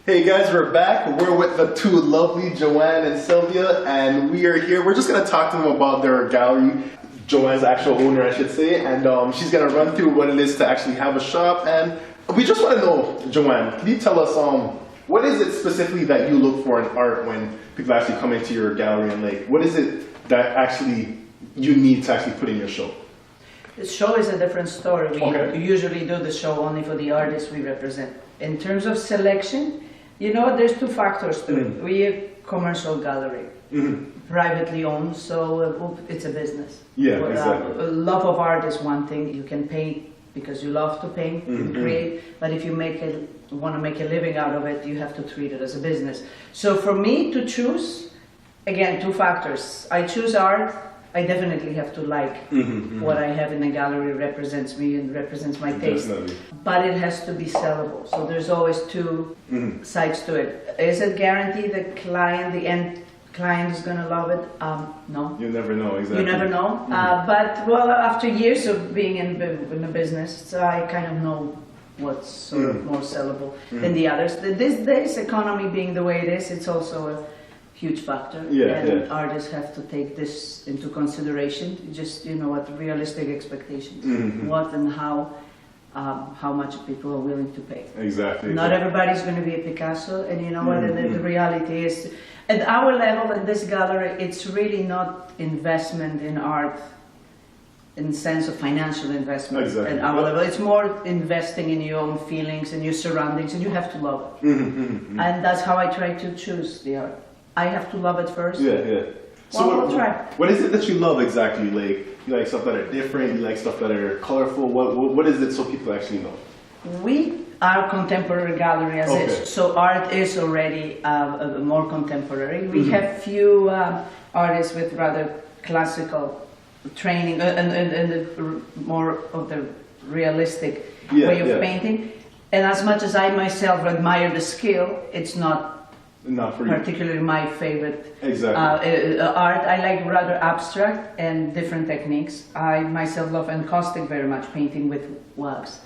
Hey guys, we're back. We're with the two lovely Joanne and Silvia, and we are here. We're just going to talk to them about their gallery. Joanne's the actual owner, I should say, and she's going to run through what it is to actually have a shop. And we just want to know, Joanne, can you tell us what is it specifically that you look for in art when people actually come into your gallery, and like what is it that actually you need to actually put in your show? The show is a different story. We usually do the show only for the artists we represent. In terms of selection, you know, there's two factors to it. We're a commercial gallery, privately owned, so it's a business. Yeah, exactly. Love of art is one thing. You can paint because you love to paint and create, but if you want to make a living out of it, you have to treat it as a business. So for me to choose, again, two factors. I choose art. I definitely have to like what I have in the gallery represents me and represents my taste. Definitely. But it has to be sellable. So there's always two sides to it. Is it guaranteed the end client is going to love it? No. You never know, exactly. You never know. But well, after years of being in the business, so I kind of know what's sort of more sellable than the others. These days, economy being the way it is, it's also a huge factor, and artists have to take this into consideration. Just, you know, what realistic expectations, what and how much people are willing to pay. Exactly. Not everybody's going to be a Picasso, and you know what? The reality is, at our level in this gallery, it's really not investment in art in the sense of financial investment. At our level, it's more investing in your own feelings and your surroundings, and you have to love it. And that's how I try to choose the art. I have to love it first. So we'll try. What is it that you love exactly? Like, you like stuff that are different, you like stuff that are colorful. What is it so people actually know? We are a contemporary gallery as is, so art is already more contemporary. We have few artists with rather classical training and more of the realistic way of painting. And as much as I myself admire the skill, it's not particularly my favorite art. I like rather abstract and different techniques. I myself love encaustic very much, painting with wax.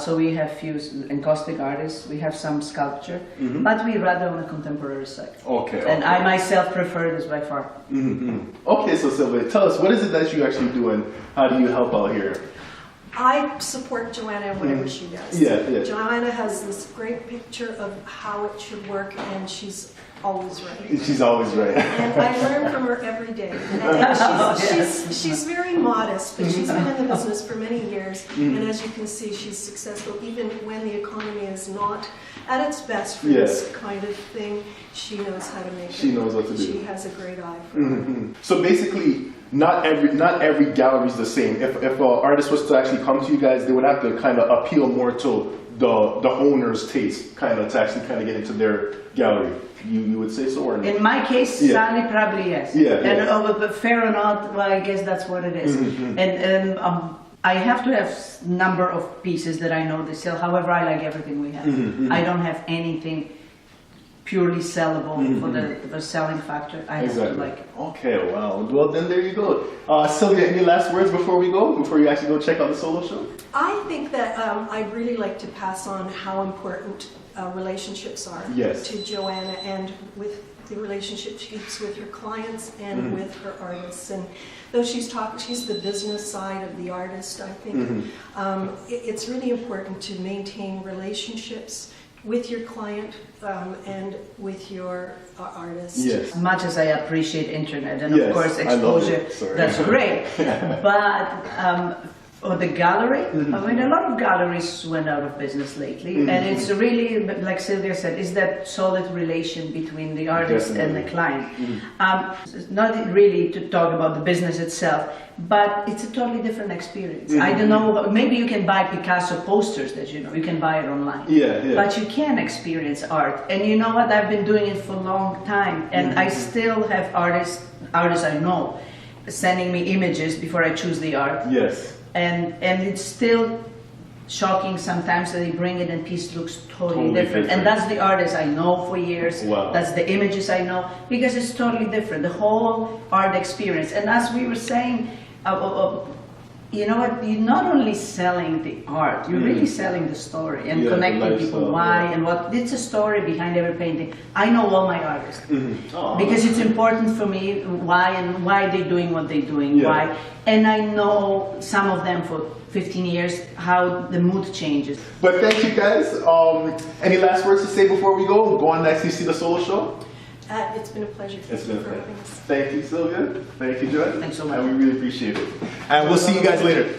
So we have few encaustic artists, we have some sculpture, but we rather on the contemporary side. And I myself prefer this by far. Okay, so Silvia, tell us, what is it that you actually do and how do you help out here? I support Joanna in whatever she does. Joanna has this great picture of how it should work, and she's always right. She's always right. And I learn from her every day. And she's very modest, but she's been in the business for many years, and as you can see, she's successful even when the economy is not at its best for this kind of thing. She knows how to make it. She knows what to do. She has a great eye for it. So basically, not every gallery is the same. If an artist was to actually come to you guys, they would have to kind of appeal more to the owner's taste, kind of to actually kind of get into their gallery. You would say so, or no? In my case, sadly, probably yes. But fair or not, well, I guess that's what it is. And I have to have number of pieces that I know they sell. However, I like everything we have. I don't have anything purely sellable for the selling factor. I have to like it. Okay, wow. Well, then there you go. Silvia, any last words before we go? Before you actually go check out the solo show? I think that I'd really like to pass on how important relationships are to Joanna, and with the relationship she keeps with her clients and with her artists. And though she's the business side of the artist, I think it's really important to maintain relationships with your client and with your artist. As much as I appreciate internet and of course exposure, that's great. But or the gallery, I mean, a lot of galleries went out of business lately, and it's really, like Silvia said, is that solid relation between the artist and the client. Not really to talk about the business itself, but it's a totally different experience. I don't know, maybe you can buy Picasso posters that you can buy it online. But you can experience art. And you know what, I've been doing it for a long time, and I still have artists I know sending me images before I choose the art. And it's still shocking sometimes that they bring it and piece looks totally different. And that's the artist I know for years. That's the images I know, because it's totally different. The whole art experience. And as we were saying, you know what, you're not only selling the art, you're really selling the story and connecting people why and what. It's a story behind every painting. I know all my artists because it's important for me why and why they're doing what they're doing, why. And I know some of them for 15 years, how the mood changes. But thank you guys. Any last words to say before we go? Go on next, you see the solo show? It's been a pleasure. Thank you for having us. Thank you, Silvia. Thank you, Joanne. Thanks so much. And we really appreciate it. And we'll see you guys later.